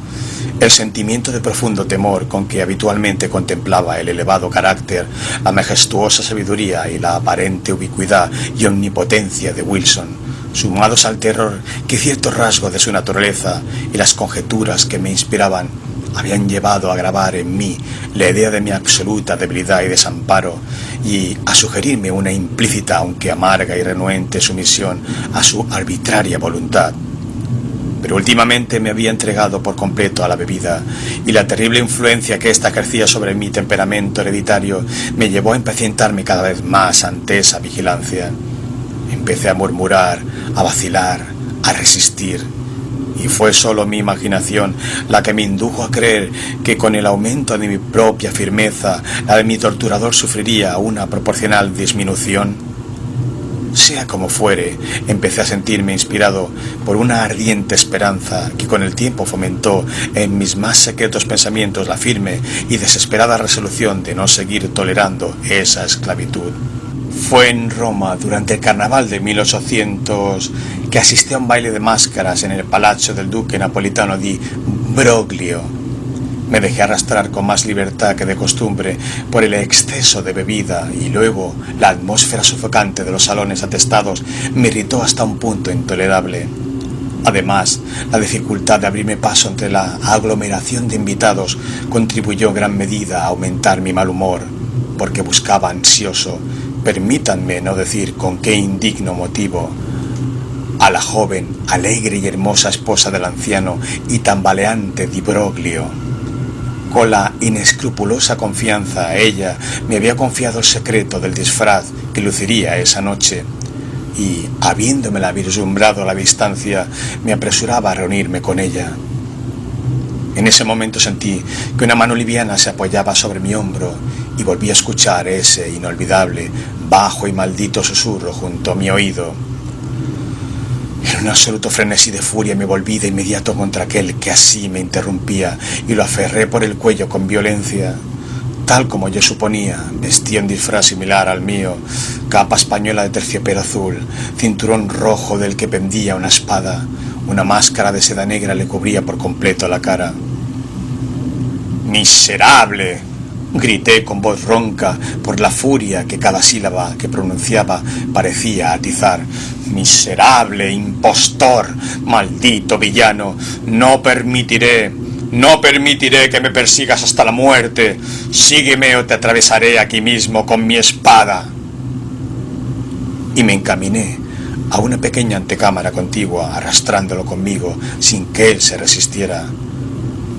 El sentimiento de profundo temor con que habitualmente contemplaba el elevado carácter, la majestuosa sabiduría y la aparente ubicuidad y omnipotencia de Wilson, sumados al terror que ciertos rasgos de su naturaleza y las conjeturas que me inspiraban habían llevado a grabar en mí la idea de mi absoluta debilidad y desamparo, y a sugerirme una implícita aunque amarga y renuente sumisión a su arbitraria voluntad. Pero últimamente me había entregado por completo a la bebida, y la terrible influencia que ésta ejercía sobre mi temperamento hereditario me llevó a impacientarme cada vez más ante esa vigilancia. Empecé a murmurar, a vacilar, a resistir, y fue solo mi imaginación la que me indujo a creer que con el aumento de mi propia firmeza, la de mi torturador sufriría una proporcional disminución. Sea como fuere, empecé a sentirme inspirado por una ardiente esperanza que con el tiempo fomentó en mis más secretos pensamientos la firme y desesperada resolución de no seguir tolerando esa esclavitud. Fue en Roma, durante el carnaval de 1800, que asistí a un baile de máscaras en el Palazzo del Duque Napolitano di Broglio. Me dejé arrastrar con más libertad que de costumbre por el exceso de bebida, y luego la atmósfera sofocante de los salones atestados me irritó hasta un punto intolerable. Además, la dificultad de abrirme paso entre la aglomeración de invitados contribuyó en gran medida a aumentar mi mal humor, porque buscaba ansioso, permítanme no decir con qué indigno motivo, a la joven, alegre y hermosa esposa del anciano y tambaleante Di Broglio. Con la inescrupulosa confianza, ella me había confiado el secreto del disfraz que luciría esa noche, y, habiéndomela vislumbrado a la distancia, me apresuraba a reunirme con ella. En ese momento sentí que una mano liviana se apoyaba sobre mi hombro y volví a escuchar ese inolvidable, bajo y maldito susurro junto a mi oído. En un absoluto frenesí de furia me volví de inmediato contra aquel que así me interrumpía y lo aferré por el cuello con violencia. Tal como yo suponía, vestía un disfraz similar al mío, capa española de terciopelo azul, cinturón rojo del que pendía una espada, una máscara de seda negra le cubría por completo la cara. ¡Miserable!, grité con voz ronca por la furia que cada sílaba que pronunciaba parecía atizar. ¡Miserable, impostor, maldito villano! ¡No permitiré que me persigas hasta la muerte! ¡Sígueme o te atravesaré aquí mismo con mi espada! Y me encaminé a una pequeña antecámara contigua, arrastrándolo conmigo sin que él se resistiera.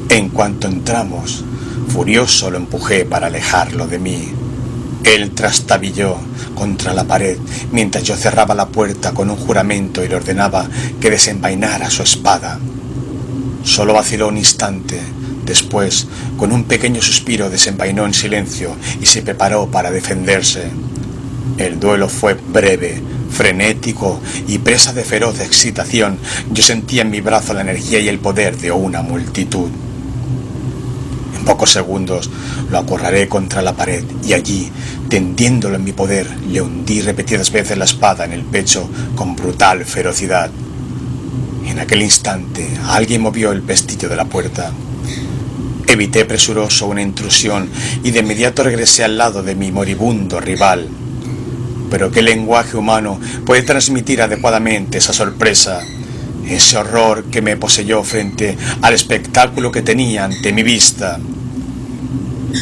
En cuanto entramos, furioso lo empujé para alejarlo de mí. Él trastabilló contra la pared mientras yo cerraba la puerta con un juramento y le ordenaba que desenvainara su espada. Solo vaciló un instante. Después, con un pequeño suspiro, desenvainó en silencio y se preparó para defenderse. El duelo fue breve, frenético y presa de feroz excitación. Yo sentía en mi brazo la energía y el poder de una multitud. En pocos segundos lo acorralé contra la pared y allí, tendiéndolo en mi poder, le hundí repetidas veces la espada en el pecho con brutal ferocidad. En aquel instante alguien movió el pestillo de la puerta. Evité presuroso una intrusión y de inmediato regresé al lado de mi moribundo rival. pero ¿qué lenguaje humano puede transmitir adecuadamente esa sorpresa? Ese horror que me poseyó frente al espectáculo que tenía ante mi vista.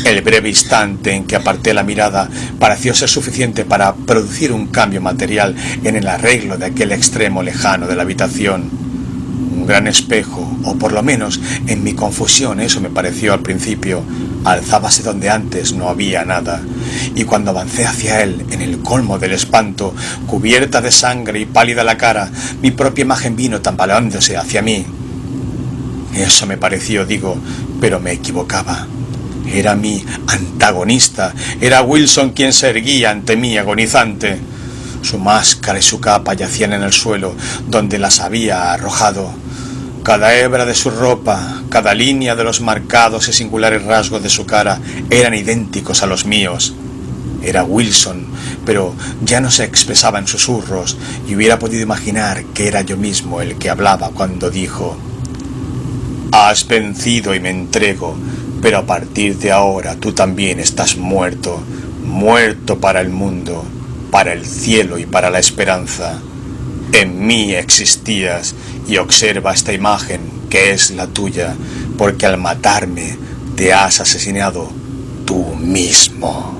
El breve instante en que aparté la mirada pareció ser suficiente para producir un cambio material en el arreglo de aquel extremo lejano de la habitación. Un gran espejo, o por lo menos en mi confusión eso me pareció al principio, alzábase donde antes no había nada, y cuando avancé hacia él, en el colmo del espanto, cubierta de sangre y pálida la cara, mi propia imagen vino tambaleándose hacia mí. Eso me pareció, digo, pero me equivocaba. Era mi antagonista, era Wilson quien se erguía ante mí agonizante. Su máscara y su capa yacían en el suelo donde las había arrojado. Cada hebra de su ropa, cada línea de los marcados y singulares rasgos de su cara eran idénticos a los míos. Era Wilson, pero ya no se expresaba en susurros y hubiera podido imaginar que era yo mismo el que hablaba cuando dijo: «Has vencido y me entrego, pero a partir de ahora tú también estás muerto, muerto para el mundo, para el cielo y para la esperanza. En mí existías y observa esta imagen que es la tuya, porque al matarme te has asesinado tú mismo».